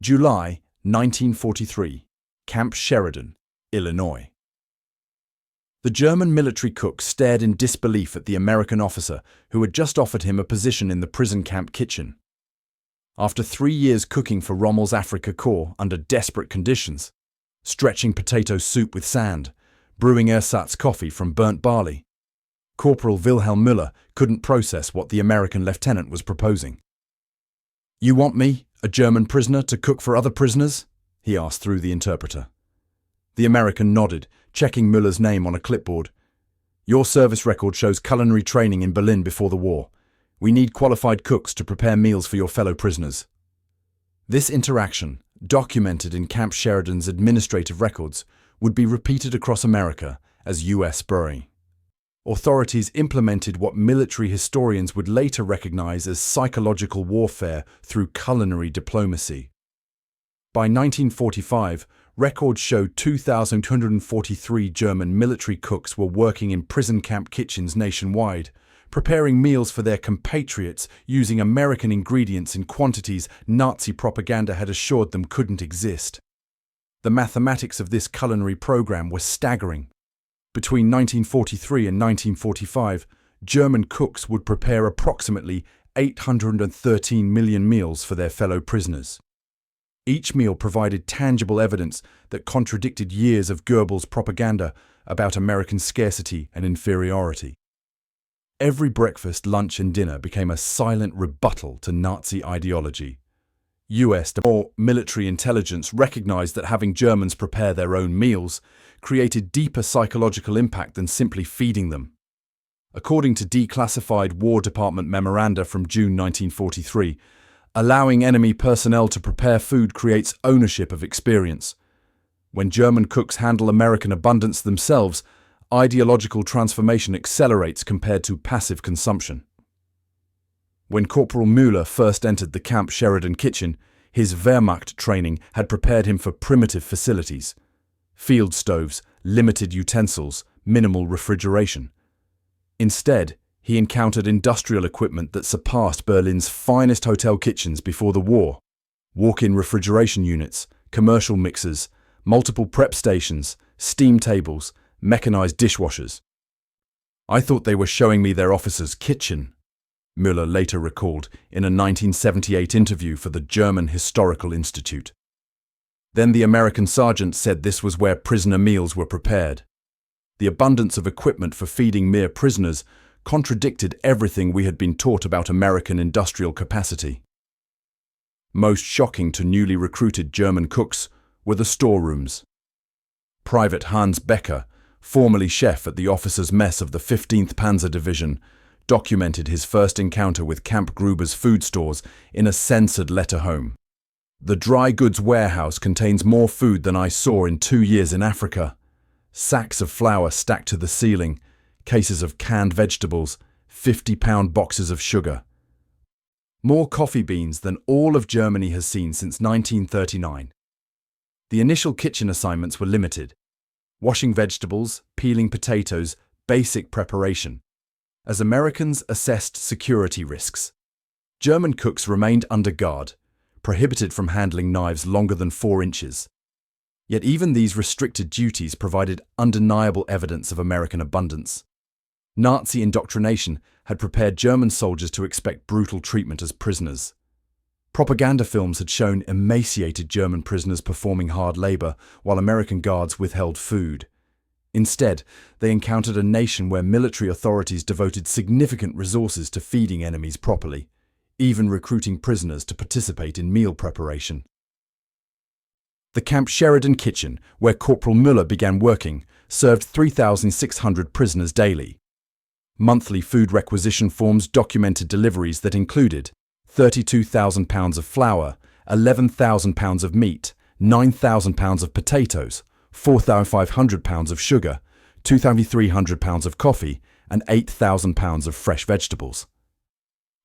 July 1943, Camp Sheridan, Illinois. The German military cook stared in disbelief at the American officer who had just offered him a position in the prison camp kitchen. After 3 years cooking for Rommel's Afrika Corps under desperate conditions, stretching potato soup with sand, brewing ersatz coffee from burnt barley, Corporal Wilhelm Müller couldn't process what the American lieutenant was proposing. "You want me, a German prisoner, to cook for other prisoners?" he asked through the interpreter. The American nodded, checking Müller's name on a clipboard. "Your service record shows culinary training in Berlin before the war. We need qualified cooks to prepare meals for your fellow prisoners." This interaction, documented in Camp Sheridan's administrative records, would be repeated across America as U.S. brewing. Authorities implemented what military historians would later recognize as psychological warfare through culinary diplomacy. By 1945, records showed 2,243 German military cooks were working in prison camp kitchens nationwide, preparing meals for their compatriots using American ingredients in quantities Nazi propaganda had assured them couldn't exist. The mathematics of this culinary program were staggering. Between 1943 and 1945, German cooks would prepare approximately 813 million meals for their fellow prisoners. Each meal provided tangible evidence that contradicted years of Goebbels' propaganda about American scarcity and inferiority. Every breakfast, lunch, and dinner became a silent rebuttal to Nazi ideology. U.S. military intelligence recognized that having Germans prepare their own meals created deeper psychological impact than simply feeding them. According to declassified War Department memoranda from June 1943, allowing enemy personnel to prepare food creates ownership of experience. When German cooks handle American abundance themselves, ideological transformation accelerates compared to passive consumption. When Corporal Müller first entered the Camp Sheridan kitchen, his Wehrmacht training had prepared him for primitive facilities: field stoves, limited utensils, minimal refrigeration. Instead, he encountered industrial equipment that surpassed Berlin's finest hotel kitchens before the war: walk-in refrigeration units, commercial mixers, multiple prep stations, steam tables, mechanized dishwashers. "I thought they were showing me their officer's kitchen," Müller later recalled in a 1978 interview for the German Historical Institute. Then the American sergeant said this was where prisoner meals were prepared. The abundance of equipment for feeding mere prisoners contradicted everything we had been taught about American industrial capacity. Most shocking to newly recruited German cooks were the storerooms. Private Hans Becker, formerly chef at the officers' mess of the 15th Panzer Division, documented his first encounter with Camp Gruber's food stores in a censored letter home. "The dry goods warehouse contains more food than I saw in 2 years in Africa. Sacks of flour stacked to the ceiling, cases of canned vegetables, 50-pound boxes of sugar. More coffee beans than all of Germany has seen since 1939. The initial kitchen assignments were limited: washing vegetables, peeling potatoes, basic preparation. As Americans assessed security risks, German cooks remained under guard, prohibited from handling knives longer than 4 inches. Yet even these restricted duties provided undeniable evidence of American abundance. Nazi indoctrination had prepared German soldiers to expect brutal treatment as prisoners. Propaganda films had shown emaciated German prisoners performing hard labor while American guards withheld food. Instead, they encountered a nation where military authorities devoted significant resources to feeding enemies properly, even recruiting prisoners to participate in meal preparation. The Camp Sheridan kitchen, where Corporal Müller began working, served 3,600 prisoners daily. Monthly food requisition forms documented deliveries that included 32,000 pounds of flour, 11,000 pounds of meat, 9,000 pounds of potatoes, 4,500 pounds of sugar, 2,300 pounds of coffee, and 8,000 pounds of fresh vegetables.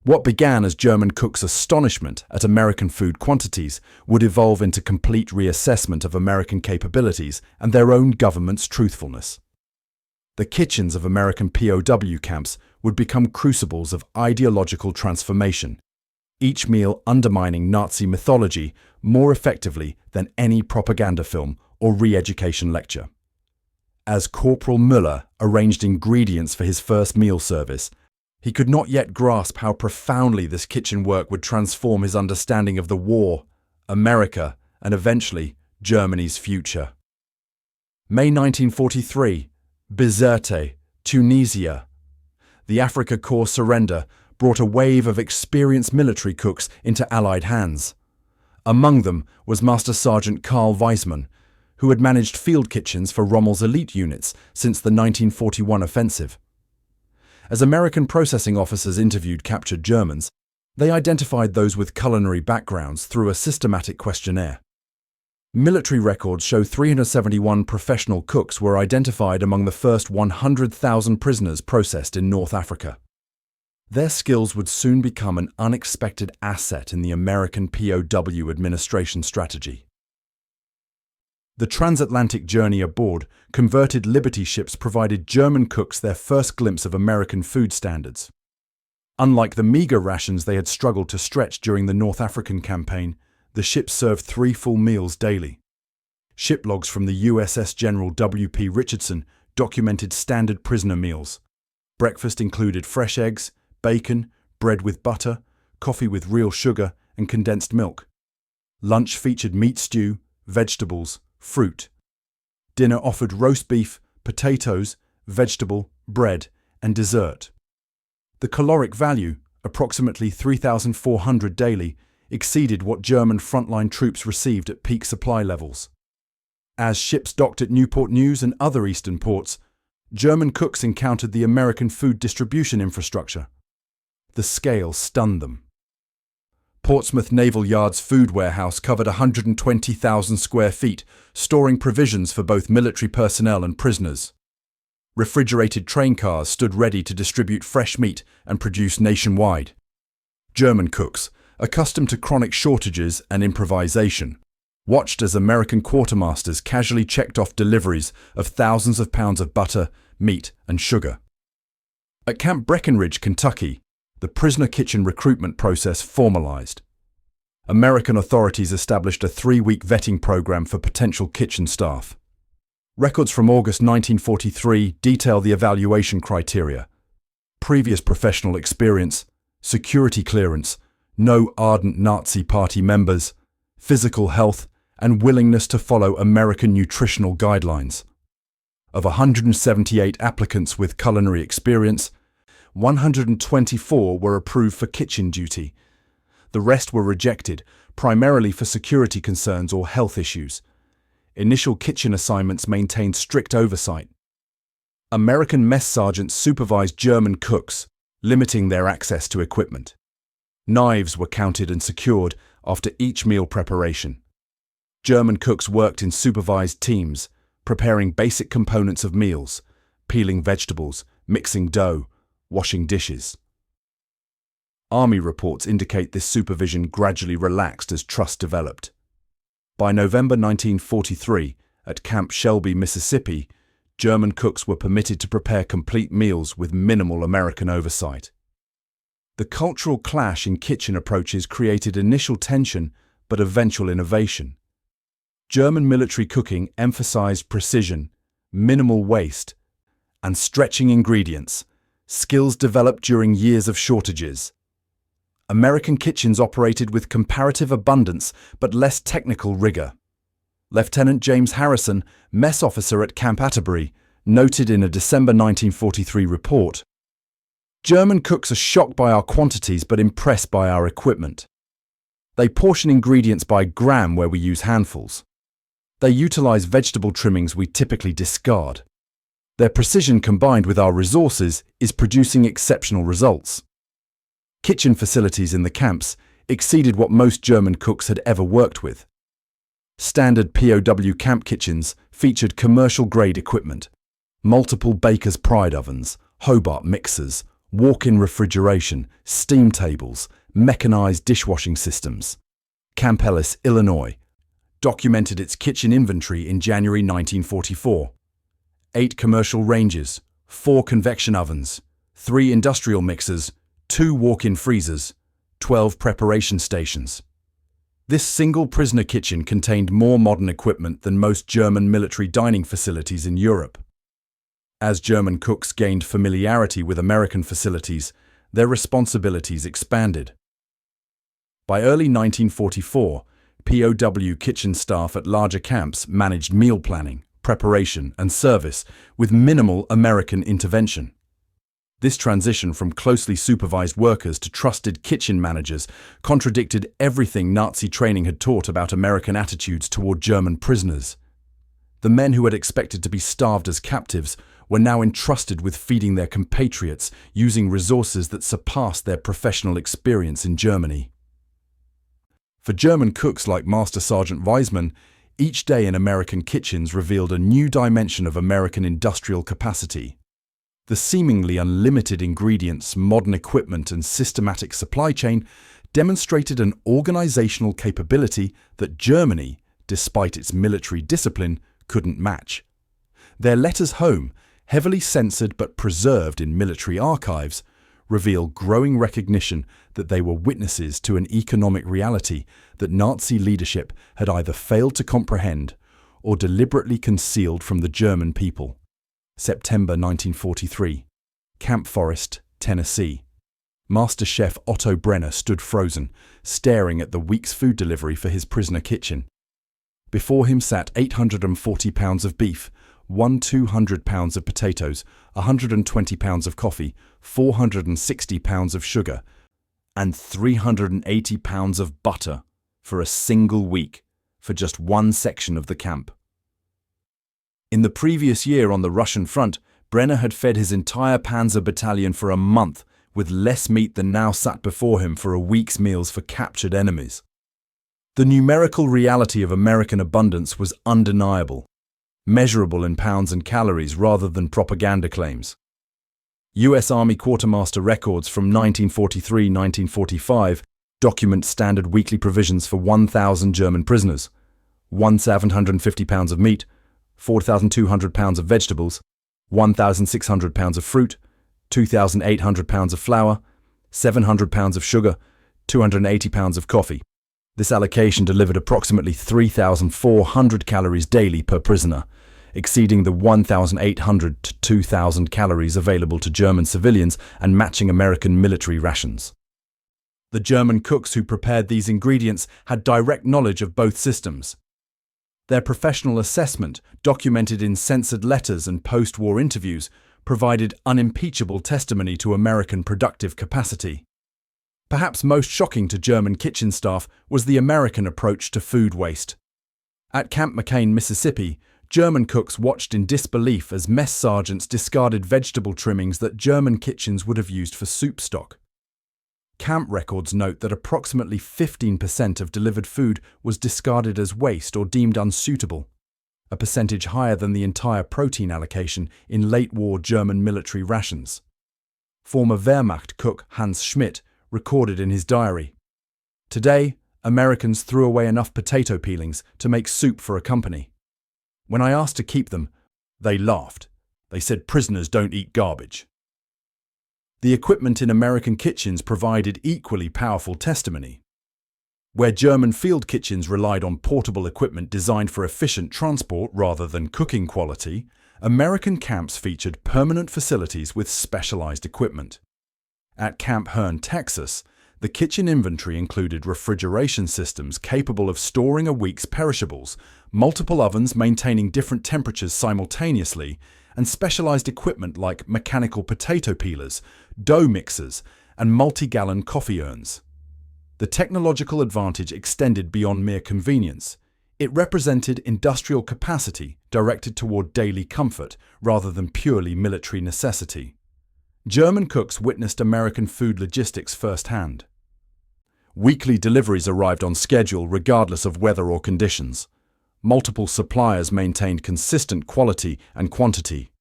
What began as German cooks' astonishment at American food quantities would evolve into complete reassessment of American capabilities and their own government's truthfulness. The kitchens of American POW camps would become crucibles of ideological transformation, each meal undermining Nazi mythology more effectively than any propaganda film or re-education lecture. As Corporal Müller arranged ingredients for his first meal service, he could not yet grasp how profoundly this kitchen work would transform his understanding of the war, America, and eventually Germany's future. May 1943, Bizerte, Tunisia. The Afrika Corps surrender brought a wave of experienced military cooks into Allied hands. Among them was Master Sergeant Karl Weissmann, who had managed field kitchens for Rommel's elite units since the 1941 offensive. As American processing officers interviewed captured Germans, they identified those with culinary backgrounds through a systematic questionnaire. Military records show 371 professional cooks were identified among the first 100,000 prisoners processed in North Africa. Their skills would soon become an unexpected asset in the American POW administration strategy. The transatlantic journey aboard converted Liberty ships provided German cooks their first glimpse of American food standards. Unlike the meager rations they had struggled to stretch during the North African campaign, the ships served 3 full meals daily. Ship logs from the USS General W.P. Richardson documented standard prisoner meals. Breakfast included fresh eggs, bacon, bread with butter, coffee with real sugar, and condensed milk. Lunch featured meat stew, vegetables, fruit. Dinner offered roast beef, potatoes, vegetable, bread, and dessert. The caloric value, approximately 3,400 daily, exceeded what German frontline troops received at peak supply levels. As ships docked at Newport News and other eastern ports, German cooks encountered the American food distribution infrastructure. The scale stunned them. Portsmouth Naval Yard's food warehouse covered 120,000 square feet, storing provisions for both military personnel and prisoners. Refrigerated train cars stood ready to distribute fresh meat and produce nationwide. German cooks, accustomed to chronic shortages and improvisation, watched as American quartermasters casually checked off deliveries of thousands of pounds of butter, meat, and sugar. At Camp Breckinridge, Kentucky, the prisoner kitchen recruitment process formalized. American authorities established a 3-week vetting program for potential kitchen staff. Records from August 1943 detail the evaluation criteria: previous professional experience, security clearance, no ardent Nazi Party members, physical health, and willingness to follow American nutritional guidelines. Of 178 applicants with culinary experience, 124 were approved for kitchen duty. The rest were rejected, primarily for security concerns or health issues. Initial kitchen assignments maintained strict oversight. American mess sergeants supervised German cooks, limiting their access to equipment. Knives were counted and secured after each meal preparation. German cooks worked in supervised teams, preparing basic components of meals, peeling vegetables, mixing dough, washing dishes. Army reports indicate this supervision gradually relaxed as trust developed. By November 1943, at Camp Shelby, Mississippi, German cooks were permitted to prepare complete meals with minimal American oversight. The cultural clash in kitchen approaches created initial tension but eventual innovation. German military cooking emphasized precision, minimal waste, and stretching ingredients, skills developed during years of shortages. American kitchens operated with comparative abundance but less technical rigor. Lieutenant James Harrison, mess officer at Camp Atterbury, noted in a December 1943 report, "German cooks are shocked by our quantities but impressed by our equipment. They portion ingredients by gram where we use handfuls. They utilize vegetable trimmings we typically discard. Their precision combined with our resources is producing exceptional results." Kitchen facilities in the camps exceeded what most German cooks had ever worked with. Standard POW camp kitchens featured commercial-grade equipment, multiple Baker's Pride ovens, Hobart mixers, walk-in refrigeration, steam tables, mechanized dishwashing systems. Camp Ellis, Illinois, documented its kitchen inventory in January 1944. 8 commercial ranges, 4 convection ovens, 3 industrial mixers, 2 walk-in freezers, 12 preparation stations. This single prisoner kitchen contained more modern equipment than most German military dining facilities in Europe. As German cooks gained familiarity with American facilities, their responsibilities expanded. By early 1944, POW kitchen staff at larger camps managed meal planning, preparation, and service with minimal American intervention. This transition from closely supervised workers to trusted kitchen managers contradicted everything Nazi training had taught about American attitudes toward German prisoners. The men who had expected to be starved as captives were now entrusted with feeding their compatriots using resources that surpassed their professional experience in Germany. For German cooks like Master Sergeant Weizmann, each day in American kitchens revealed a new dimension of American industrial capacity. The seemingly unlimited ingredients, modern equipment, and systematic supply chain demonstrated an organizational capability that Germany, despite its military discipline, couldn't match. Their letters home, heavily censored but preserved in military archives, reveal growing recognition that they were witnesses to an economic reality that Nazi leadership had either failed to comprehend or deliberately concealed from the German people. September 1943. Camp Forest, Tennessee. Master Chef Otto Brenner stood frozen, staring at the week's food delivery for his prisoner kitchen. Before him sat 840 pounds of beef, 200 pounds of potatoes, 120 pounds of coffee, 460 pounds of sugar, and 380 pounds of butter for a single week for just one section of the camp. In the previous year on the Russian front, Brenner had fed his entire Panzer battalion for a month with less meat than now sat before him for a week's meals for captured enemies. The numerical reality of American abundance was undeniable, measurable in pounds and calories rather than propaganda claims. U.S. Army Quartermaster records from 1943-1945 document standard weekly provisions for 1,000 German prisoners: 1,750 pounds of meat, 4,200 pounds of vegetables, 1,600 pounds of fruit, 2,800 pounds of flour, 700 pounds of sugar, 280 pounds of coffee. This allocation delivered approximately 3,400 calories daily per prisoner, exceeding the 1,800 to 2,000 calories available to German civilians and matching American military rations. The German cooks who prepared these ingredients had direct knowledge of both systems. Their professional assessment, documented in censored letters and post-war interviews, provided unimpeachable testimony to American productive capacity. Perhaps most shocking to German kitchen staff was the American approach to food waste. At Camp McCain, Mississippi, German cooks watched in disbelief as mess sergeants discarded vegetable trimmings that German kitchens would have used for soup stock. Camp records note that approximately 15% of delivered food was discarded as waste or deemed unsuitable, a percentage higher than the entire protein allocation in late-war German military rations. Former Wehrmacht cook Hans Schmidt recorded in his diary, "Today, Americans threw away enough potato peelings to make soup for a company. When I asked to keep them, they laughed. They said prisoners don't eat garbage." The equipment in American kitchens provided equally powerful testimony. Where German field kitchens relied on portable equipment designed for efficient transport rather than cooking quality, American camps featured permanent facilities with specialized equipment. At Camp Hearn, Texas, the kitchen inventory included refrigeration systems capable of storing a week's perishables, multiple ovens maintaining different temperatures simultaneously, and specialized equipment like mechanical potato peelers, dough mixers, and multi-gallon coffee urns. The technological advantage extended beyond mere convenience. It represented industrial capacity directed toward daily comfort rather than purely military necessity. German cooks witnessed American food logistics firsthand. Weekly deliveries arrived on schedule regardless of weather or conditions. Multiple suppliers maintained consistent quality and quantity.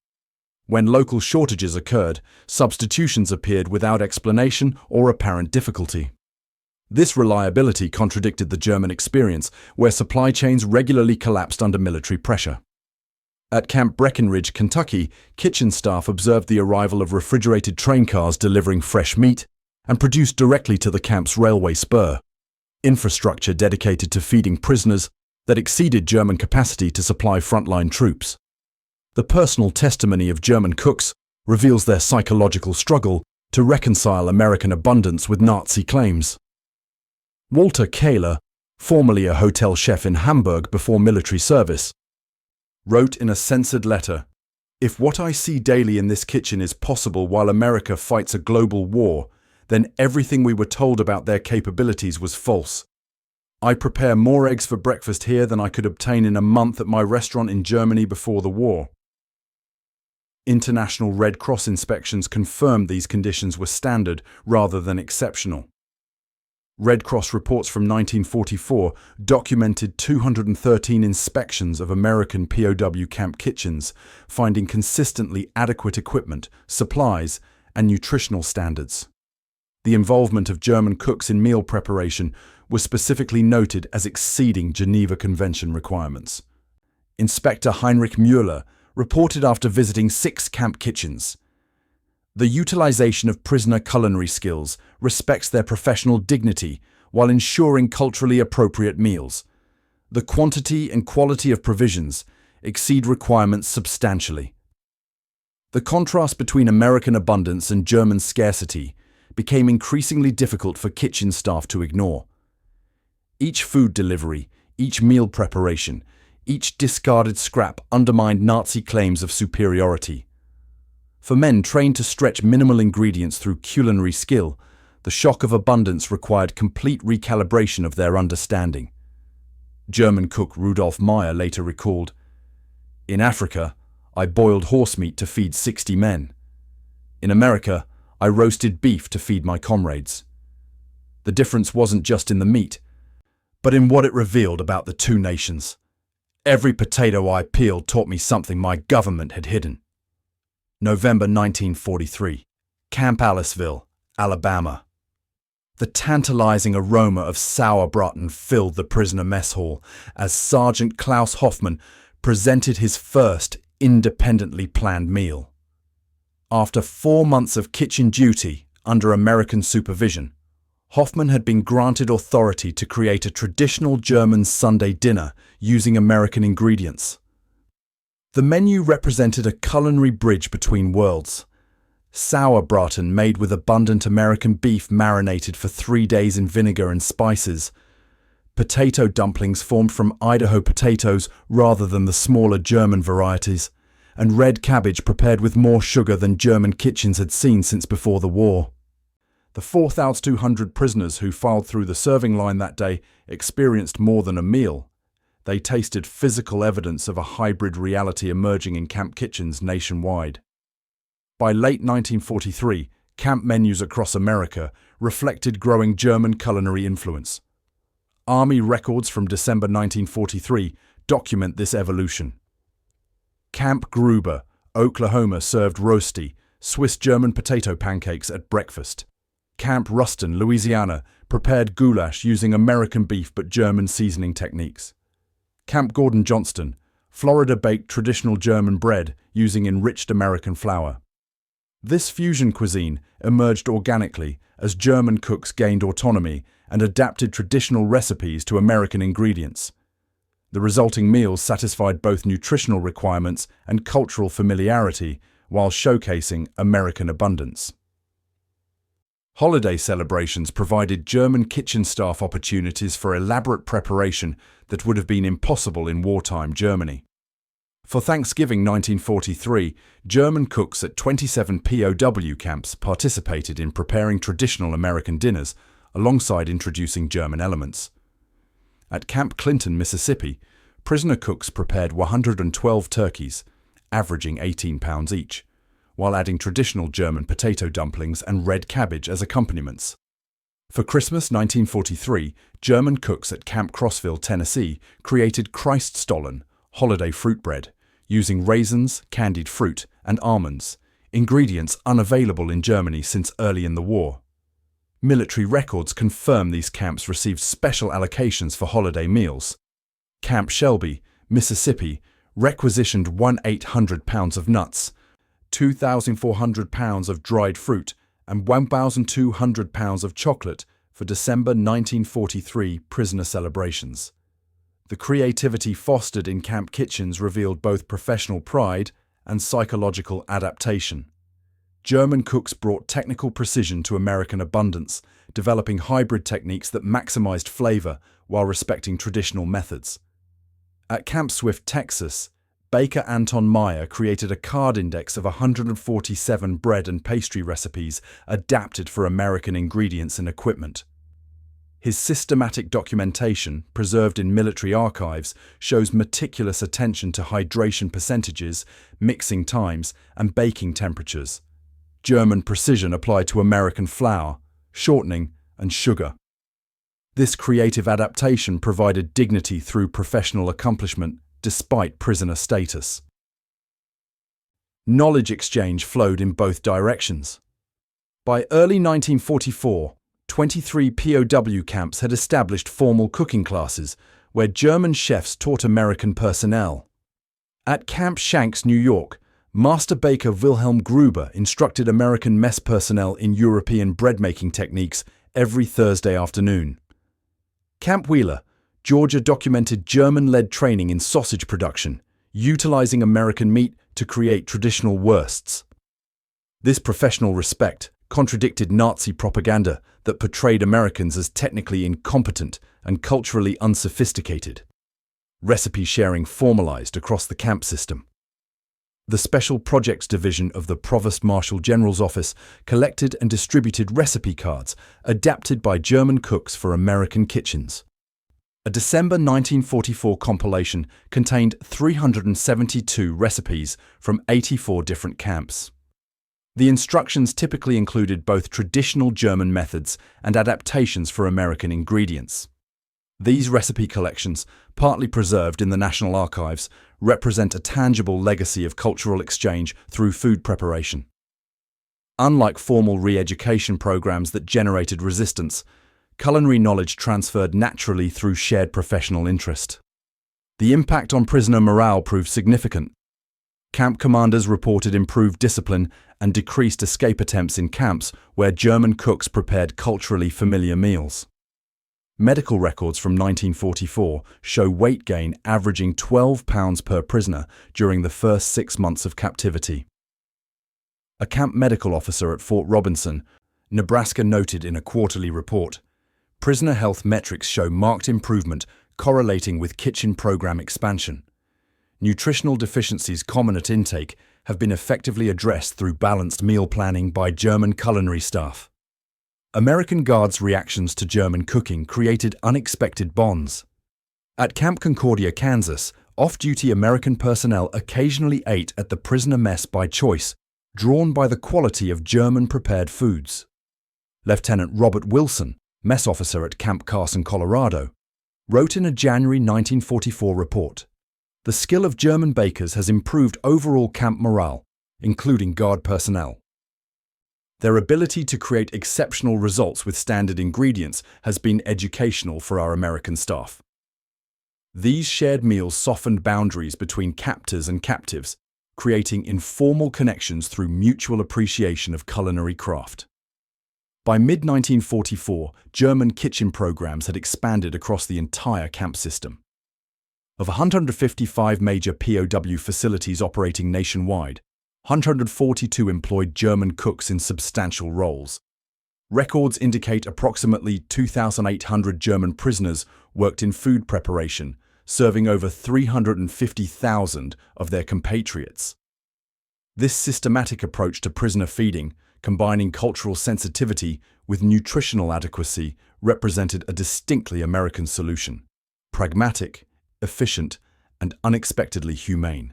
When local shortages occurred, substitutions appeared without explanation or apparent difficulty. This reliability contradicted the German experience, where supply chains regularly collapsed under military pressure. At Camp Breckinridge, Kentucky, kitchen staff observed the arrival of refrigerated train cars delivering fresh meat and produced directly to the camp's railway spur. infrastructure dedicated to feeding prisoners that exceeded German capacity to supply frontline troops. The personal testimony of German cooks reveals their psychological struggle to reconcile American abundance with Nazi claims. Walter Kahler, formerly a hotel chef in Hamburg before military service, wrote in a censored letter, "If what I see daily in this kitchen is possible while America fights a global war, then everything we were told about their capabilities was false. I prepare more eggs for breakfast here than I could obtain in a month at my restaurant in Germany before the war." International Red Cross inspections confirmed these conditions were standard rather than exceptional. Red Cross reports from 1944 documented 213 inspections of American POW camp kitchens, finding consistently adequate equipment, supplies, and nutritional standards. The involvement of German cooks in meal preparation was specifically noted as exceeding Geneva Convention requirements. Inspector Heinrich Müller reported after visiting 6 camp kitchens, "The utilization of prisoner culinary skills respects their professional dignity while ensuring culturally appropriate meals. The quantity and quality of provisions exceed requirements substantially." The contrast between American abundance and German scarcity became increasingly difficult for kitchen staff to ignore. Each food delivery, each meal preparation, each discarded scrap undermined Nazi claims of superiority. For men trained to stretch minimal ingredients through culinary skill, the shock of abundance required complete recalibration of their understanding. German cook Rudolf Meyer later recalled, "In Afrika, I boiled horse meat to feed 60 men. In America, I roasted beef to feed my comrades." The difference wasn't just in the meat, but in what it revealed about the two nations. "Every potato I peeled taught me something my government had hidden." November 1943, Camp Aliceville, Alabama. The tantalizing aroma of sauerbraten filled the prisoner mess hall as Sergeant Klaus Hoffmann presented his first independently planned meal. After 4 months of kitchen duty under American supervision, Hoffmann had been granted authority to create a traditional German Sunday dinner using American ingredients. The menu represented a culinary bridge between worlds. Sauerbraten made with abundant American beef marinated for 3 days in vinegar and spices. Potato dumplings formed from Idaho potatoes rather than the smaller German varieties, and red cabbage prepared with more sugar than German kitchens had seen since before the war. The 4,200 prisoners who filed through the serving line that day experienced more than a meal. They tasted physical evidence of a hybrid reality emerging in camp kitchens nationwide. By late 1943, camp menus across America reflected growing German culinary influence. Army records from December 1943 document this evolution. Camp Gruber, Oklahoma served roasty, Swiss-German potato pancakes at breakfast. Camp Ruston, Louisiana prepared goulash using American beef but German seasoning techniques. Camp Gordon Johnston, Florida baked traditional German bread using enriched American flour. This fusion cuisine emerged organically as German cooks gained autonomy and adapted traditional recipes to American ingredients. The resulting meals satisfied both nutritional requirements and cultural familiarity while showcasing American abundance. Holiday celebrations provided German kitchen staff opportunities for elaborate preparation that would have been impossible in wartime Germany. For Thanksgiving 1943, German cooks at 27 POW camps participated in preparing traditional American dinners alongside introducing German elements. At Camp Clinton, Mississippi, prisoner cooks prepared 112 turkeys, averaging 18 pounds each, while adding traditional German potato dumplings and red cabbage as accompaniments. For Christmas 1943, German cooks at Camp Crossville, Tennessee, created Christstollen, holiday fruit bread, using raisins, candied fruit, and almonds, ingredients unavailable in Germany since early in the war. Military records confirm these camps received special allocations for holiday meals. Camp Shelby, Mississippi, requisitioned 1,800 pounds of nuts, 2,400 pounds of dried fruit, and 1,200 pounds of chocolate for for December 1943 prisoner celebrations. The creativity fostered in camp kitchens revealed both professional pride and psychological adaptation. German cooks brought technical precision to American abundance, developing hybrid techniques that maximized flavor while respecting traditional methods. At Camp Swift, Texas, baker Anton Meyer created a card index of 147 bread and pastry recipes adapted for American ingredients and equipment. His systematic documentation, preserved in military archives, shows meticulous attention to hydration percentages, mixing times, and baking temperatures. German precision applied to American flour, shortening, and sugar. This creative adaptation provided dignity through professional accomplishment despite prisoner status. Knowledge exchange flowed in both directions. By early 1944, 23 POW camps had established formal cooking classes where German chefs taught American personnel. At Camp Shanks, New York, Master Baker Wilhelm Gruber instructed American mess personnel in European bread-making techniques every Thursday afternoon. Camp Wheeler, Georgia documented German-led training in sausage production, utilizing American meat to create traditional wursts. This professional respect contradicted Nazi propaganda that portrayed Americans as technically incompetent and culturally unsophisticated. Recipe sharing formalized across the camp system. The Special Projects Division of the Provost Marshal General's Office collected and distributed recipe cards adapted by German cooks for American kitchens. A December 1944 compilation contained 372 recipes from 84 different camps. The instructions typically included both traditional German methods and adaptations for American ingredients. These recipe collections, partly preserved in the National Archives, represent a tangible legacy of cultural exchange through food preparation. Unlike formal re-education programs that generated resistance, culinary knowledge transferred naturally through shared professional interest. The impact on prisoner morale proved significant. Camp commanders reported improved discipline and decreased escape attempts in camps where German cooks prepared culturally familiar meals. Medical records from 1944 show weight gain averaging 12 pounds per prisoner during the first 6 months of captivity. A camp medical officer at Fort Robinson, Nebraska, noted in a quarterly report, prisoner health metrics show marked improvement correlating with kitchen program expansion. Nutritional deficiencies common at intake have been effectively addressed through balanced meal planning by German culinary staff. American Guards' reactions to German cooking created unexpected bonds. At Camp Concordia, Kansas, off-duty American personnel occasionally ate at the prisoner mess by choice, drawn by the quality of German-prepared foods. Lieutenant Robert Wilson, mess officer at Camp Carson, Colorado, wrote in a January 1944 report, "The skill of German bakers has improved overall camp morale, including Guard personnel. Their ability to create exceptional results with standard ingredients has been educational for our American staff." These shared meals softened boundaries between captors and captives, creating informal connections through mutual appreciation of culinary craft. By mid-1944, German kitchen programs had expanded across the entire camp system. Of 155 major POW facilities operating nationwide, 142 employed German cooks in substantial roles. Records indicate approximately 2,800 German prisoners worked in food preparation, serving over 350,000 of their compatriots. This systematic approach to prisoner feeding, combining cultural sensitivity with nutritional adequacy, represented a distinctly American solution: pragmatic, efficient, and unexpectedly humane.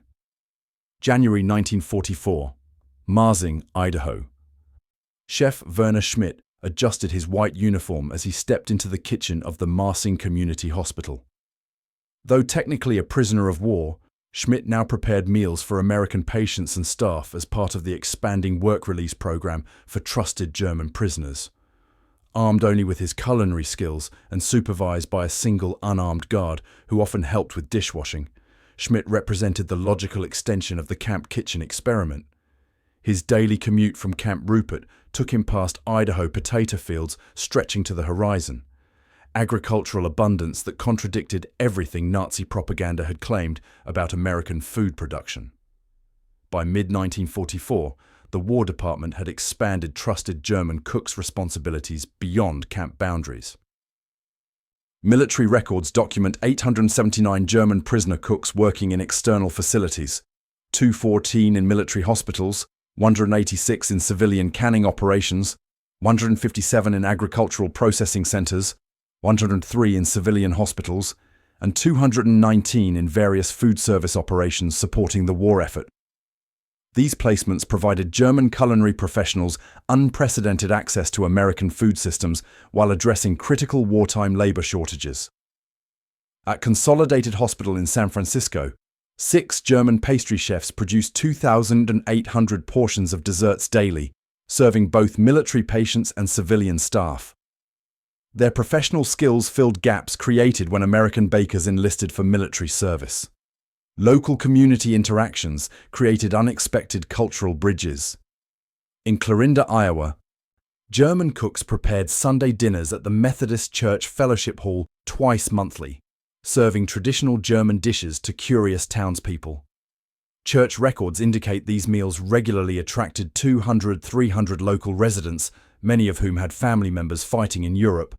January 1944, Marsing, Idaho. Chef Werner Schmidt adjusted his white uniform as he stepped into the kitchen of the Marsing Community Hospital. Though technically a prisoner of war, Schmidt now prepared meals for American patients and staff as part of the expanding work release program for trusted German prisoners. Armed only with his culinary skills and supervised by a single unarmed guard who often helped with dishwashing, Schmidt represented the logical extension of the camp kitchen experiment. His daily commute from Camp Rupert took him past Idaho potato fields stretching to the horizon, agricultural abundance that contradicted everything Nazi propaganda had claimed about American food production. By mid-1944, the War Department had expanded trusted German cooks' responsibilities beyond camp boundaries. Military records document 879 German prisoner cooks working in external facilities, 214 in military hospitals, 186 in civilian canning operations, 157 in agricultural processing centers, 103 in civilian hospitals, and 219 in various food service operations supporting the war effort. These placements provided German culinary professionals unprecedented access to American food systems while addressing critical wartime labor shortages. At Consolidated Hospital in San Francisco, 6 German pastry chefs produced 2,800 portions of desserts daily, serving both military patients and civilian staff. Their professional skills filled gaps created when American bakers enlisted for military service. Local community interactions created unexpected cultural bridges. In Clarinda, Iowa, German cooks prepared Sunday dinners at the Methodist Church Fellowship Hall twice monthly, serving traditional German dishes to curious townspeople. Church records indicate these meals regularly attracted 200–300 local residents, many of whom had family members fighting in Europe.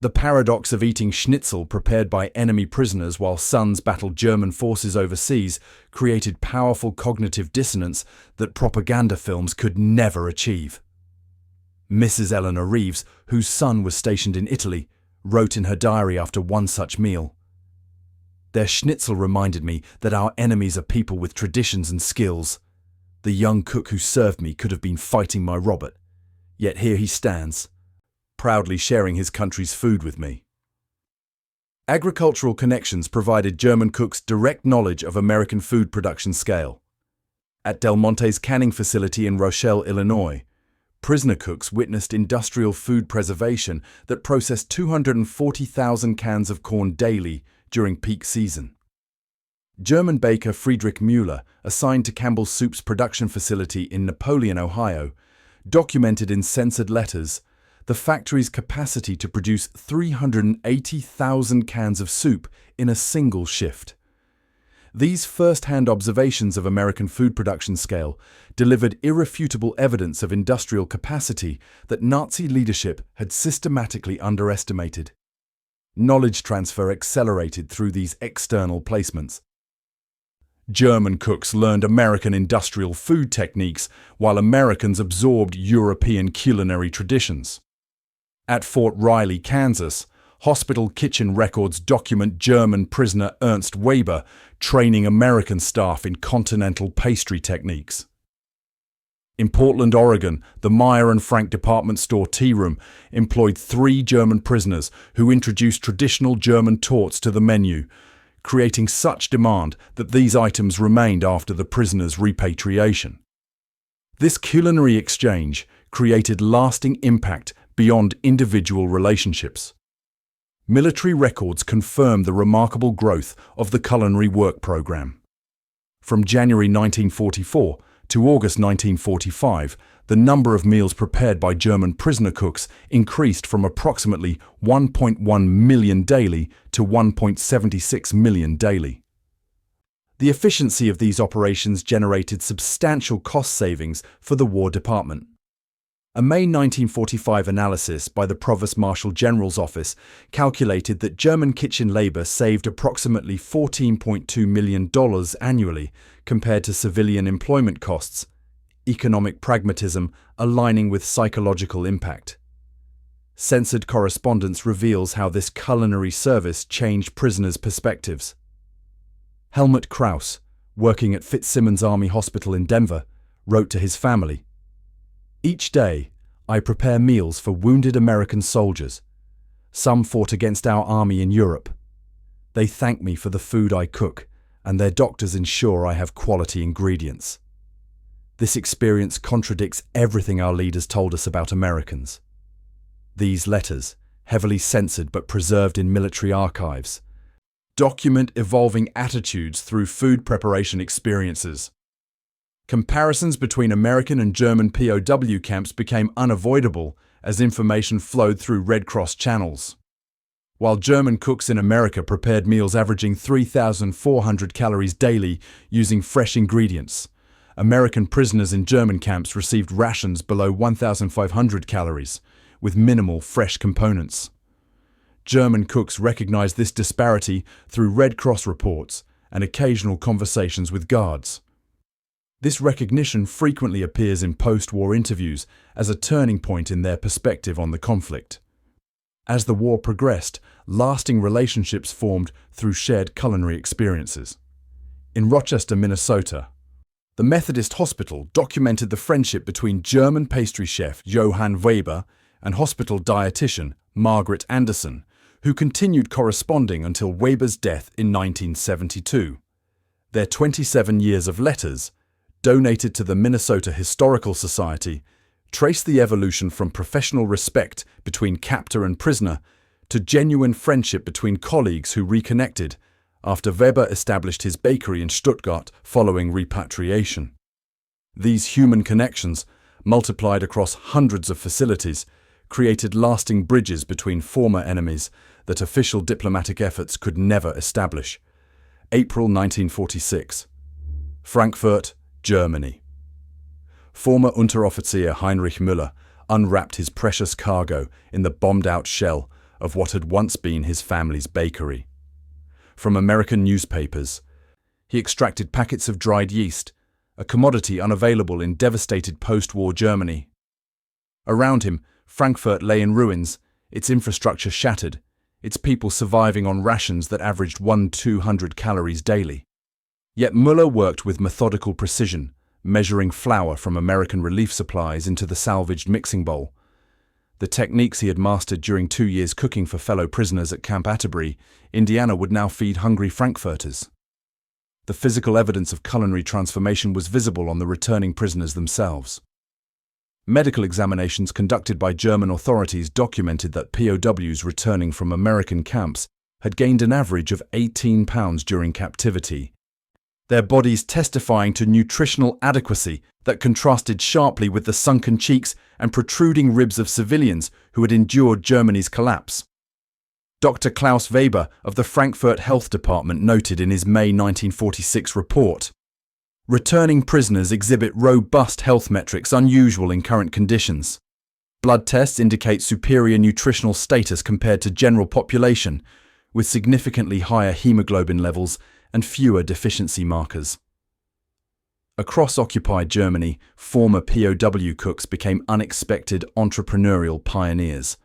The paradox of eating schnitzel prepared by enemy prisoners while sons battled German forces overseas created powerful cognitive dissonance that propaganda films could never achieve. Mrs. Eleanor Reeves, whose son was stationed in Italy, wrote in her diary after one such meal, "Their schnitzel reminded me that our enemies are people with traditions and skills. The young cook who served me could have been fighting my Robert, yet here he stands, proudly sharing his country's food with me." Agricultural connections provided German cooks direct knowledge of American food production scale. At Del Monte's canning facility in Rochelle, Illinois, prisoner cooks witnessed industrial food preservation that processed 240,000 cans of corn daily during peak season. German baker Friedrich Müller, assigned to Campbell's Soup's production facility in Napoleon, Ohio, documented in censored letters the factory's capacity to produce 380,000 cans of soup in a single shift. These first-hand observations of American food production scale delivered irrefutable evidence of industrial capacity that Nazi leadership had systematically underestimated. Knowledge transfer accelerated through these external placements. German cooks learned American industrial food techniques while Americans absorbed European culinary traditions. At Fort Riley, Kansas, hospital kitchen records document German prisoner Ernst Weber training American staff in continental pastry techniques. In Portland, Oregon, the Meyer and Frank department store tea room employed 3 German prisoners who introduced traditional German torts to the menu, creating such demand that these items remained after the prisoners' repatriation. This culinary exchange created lasting impact beyond individual relationships. Military records confirm the remarkable growth of the culinary work program. From January 1944 to August 1945, the number of meals prepared by German prisoner cooks increased from approximately 1.1 million daily to 1.76 million daily. The efficiency of these operations generated substantial cost savings for the War Department. A May 1945 analysis by the Provost Marshal General's Office calculated that German kitchen labor saved approximately $14.2 million annually compared to civilian employment costs, economic pragmatism aligning with psychological impact. Censored correspondence reveals how this culinary service changed prisoners' perspectives. Helmut Krauss, working at Fitzsimmons Army Hospital in Denver, wrote to his family, "Each day, I prepare meals for wounded American soldiers. Some fought against our army in Europe. They thank me for the food I cook, and their doctors ensure I have quality ingredients. This experience contradicts everything our leaders told us about Americans." These letters, heavily censored but preserved in military archives, document evolving attitudes through food preparation experiences. Comparisons between American and German POW camps became unavoidable as information flowed through Red Cross channels. While German cooks in America prepared meals averaging 3,400 calories daily using fresh ingredients, American prisoners in German camps received rations below 1,500 calories, with minimal fresh components. German cooks recognized this disparity through Red Cross reports and occasional conversations with guards. This recognition frequently appears in post-war interviews as a turning point in their perspective on the conflict. As the war progressed, lasting relationships formed through shared culinary experiences. In Rochester, Minnesota, the Methodist Hospital documented the friendship between German pastry chef Johann Weber and hospital dietitian Margaret Anderson, who continued corresponding until Weber's death in 1972. Their 27 years of letters, donated to the Minnesota Historical Society, trace the evolution from professional respect between captor and prisoner to genuine friendship between colleagues who reconnected after Weber established his bakery in Stuttgart following repatriation. These human connections, multiplied across hundreds of facilities, created lasting bridges between former enemies that official diplomatic efforts could never establish. April 1946. Frankfurt, Germany. Former Unteroffizier Heinrich Müller unwrapped his precious cargo in the bombed-out shell of what had once been his family's bakery. From American newspapers, he extracted packets of dried yeast, a commodity unavailable in devastated post-war Germany. Around him, Frankfurt lay in ruins, its infrastructure shattered, its people surviving on rations that averaged 1,200 calories daily. Yet Müller worked with methodical precision, measuring flour from American relief supplies into the salvaged mixing bowl. The techniques he had mastered during 2 years cooking for fellow prisoners at Camp Atterbury, Indiana, would now feed hungry Frankfurters. The physical evidence of culinary transformation was visible on the returning prisoners themselves. Medical examinations conducted by German authorities documented that POWs returning from American camps had gained an average of 18 pounds during captivity, their bodies testifying to nutritional adequacy that contrasted sharply with the sunken cheeks and protruding ribs of civilians who had endured Germany's collapse. Dr. Klaus Weber of the Frankfurt Health Department noted in his May 1946 report, "Returning prisoners exhibit robust health metrics unusual in current conditions. Blood tests indicate superior nutritional status compared to general population, with significantly higher hemoglobin levels and fewer deficiency markers." Across occupied Germany, former POW cooks became unexpected entrepreneurial pioneers.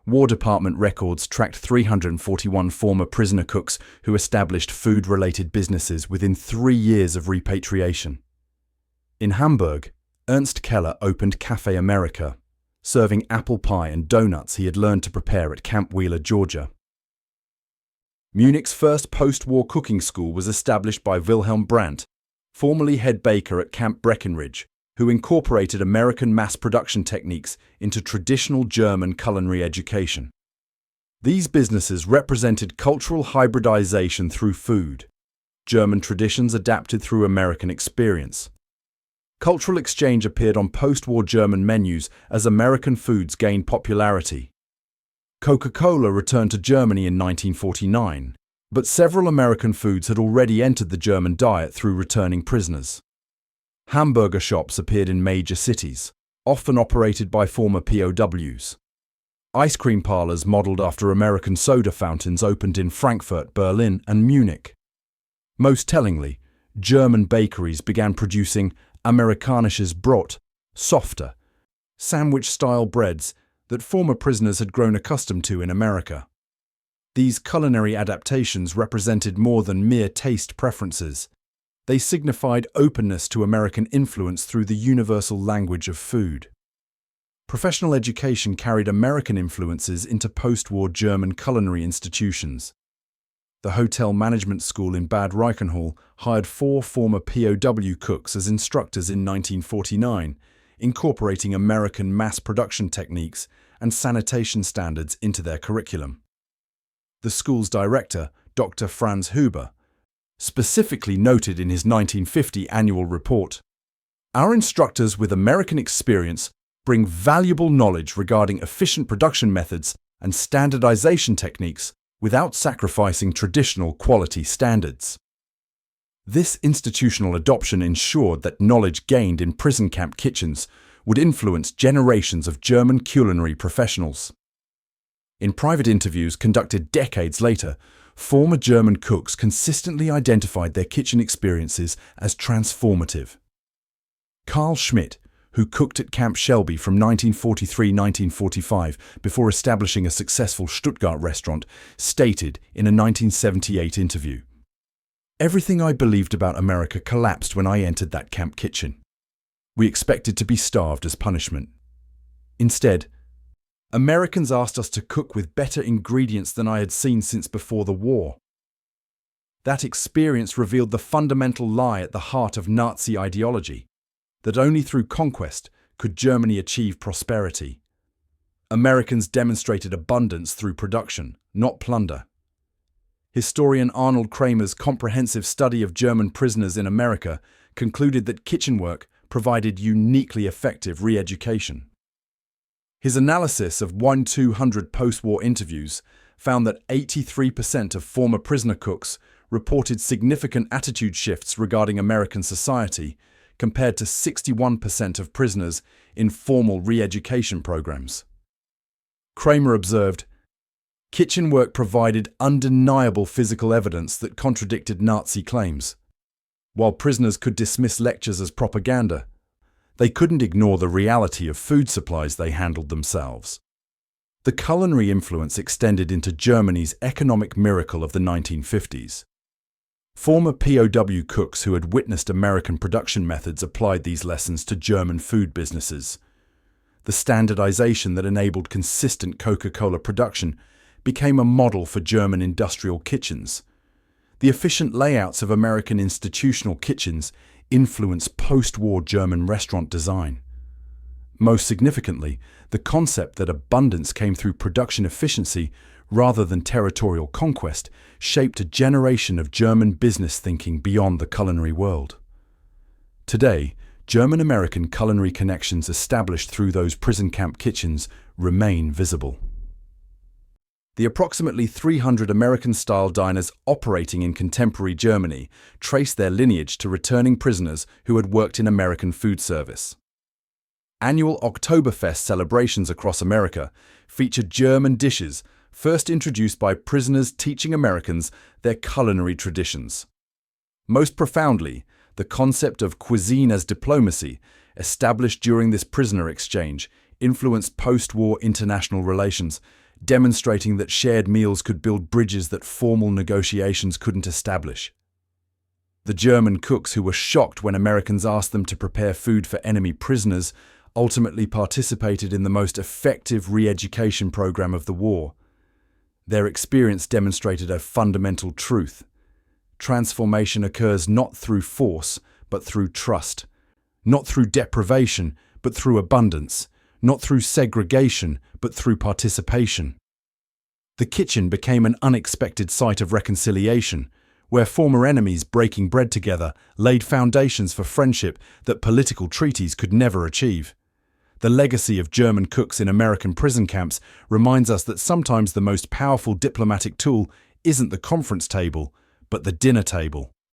War Department records tracked 341 former prisoner cooks who established food-related businesses within 3 years of repatriation. In Hamburg, Ernst Keller opened Café America, serving apple pie and donuts he had learned to prepare at Camp Wheeler, Georgia. Munich's first post-war cooking school was established by Wilhelm Brandt, formerly head baker at Camp Breckenridge, who incorporated American mass production techniques into traditional German culinary education. These businesses represented cultural hybridization through food, German traditions adapted through American experience. Cultural exchange appeared on post-war German menus as American foods gained popularity. Coca-Cola returned to Germany in 1949, but several American foods had already entered the German diet through returning prisoners. Hamburger shops appeared in major cities, often operated by former POWs. Ice cream parlors modeled after American soda fountains opened in Frankfurt, Berlin, and Munich. Most tellingly, German bakeries began producing Amerikanisches Brot, softer, sandwich-style breads that former prisoners had grown accustomed to in America. These culinary adaptations represented more than mere taste preferences. They signified openness to American influence through the universal language of food. Professional education carried American influences into post-war German culinary institutions. The Hotel Management School in Bad Reichenhall hired 4 former POW cooks as instructors in 1949, incorporating American mass production techniques and sanitation standards into their curriculum. The school's director, Dr. Franz Huber, specifically noted in his 1950 annual report, Our instructors with American experience bring valuable knowledge regarding efficient production methods and standardization techniques without sacrificing traditional quality standards. This institutional adoption ensured that knowledge gained in prison camp kitchens would influence generations of German culinary professionals. In private interviews conducted decades later, former German cooks consistently identified their kitchen experiences as transformative. Carl Schmidt, who cooked at Camp Shelby from 1943–1945 before establishing a successful Stuttgart restaurant, stated in a 1978 interview, "Everything I believed about America collapsed when I entered that camp kitchen. We expected to be starved as punishment. Instead, Americans asked us to cook with better ingredients than I had seen since before the war. That experience revealed the fundamental lie at the heart of Nazi ideology, that only through conquest could Germany achieve prosperity. Americans demonstrated abundance through production, not plunder." Historian Arnold Kramer's comprehensive study of German prisoners in America concluded that kitchen work provided uniquely effective re-education. His analysis of 1,200 post-war interviews found that 83% of former prisoner cooks reported significant attitude shifts regarding American society, compared to 61% of prisoners in formal re-education programs. Kramer observed, "Kitchen work provided undeniable physical evidence that contradicted Nazi claims. While prisoners could dismiss lectures as propaganda, they couldn't ignore the reality of food supplies they handled themselves." The culinary influence extended into Germany's economic miracle of the 1950s. Former POW cooks who had witnessed American production methods applied these lessons to German food businesses. The standardization that enabled consistent Coca-Cola production became a model for German industrial kitchens. The efficient layouts of American institutional kitchens influenced post-war German restaurant design. Most significantly, the concept that abundance came through production efficiency rather than territorial conquest shaped a generation of German business thinking beyond the culinary world. Today, German-American culinary connections established through those prison camp kitchens remain visible. The approximately 300 American-style diners operating in contemporary Germany trace their lineage to returning prisoners who had worked in American food service. Annual Oktoberfest celebrations across America feature German dishes first introduced by prisoners teaching Americans their culinary traditions. Most profoundly, the concept of cuisine as diplomacy, established during this prisoner exchange, influenced post-war international relations, demonstrating that shared meals could build bridges that formal negotiations couldn't establish. The German cooks who were shocked when Americans asked them to prepare food for enemy prisoners ultimately participated in the most effective re-education program of the war. Their experience demonstrated a fundamental truth. Transformation occurs not through force, but through trust. Not through deprivation, but through abundance. Not through segregation, but through participation. The kitchen became an unexpected site of reconciliation, where former enemies breaking bread together laid foundations for friendship that political treaties could never achieve. The legacy of German cooks in American prison camps reminds us that sometimes the most powerful diplomatic tool isn't the conference table, but the dinner table.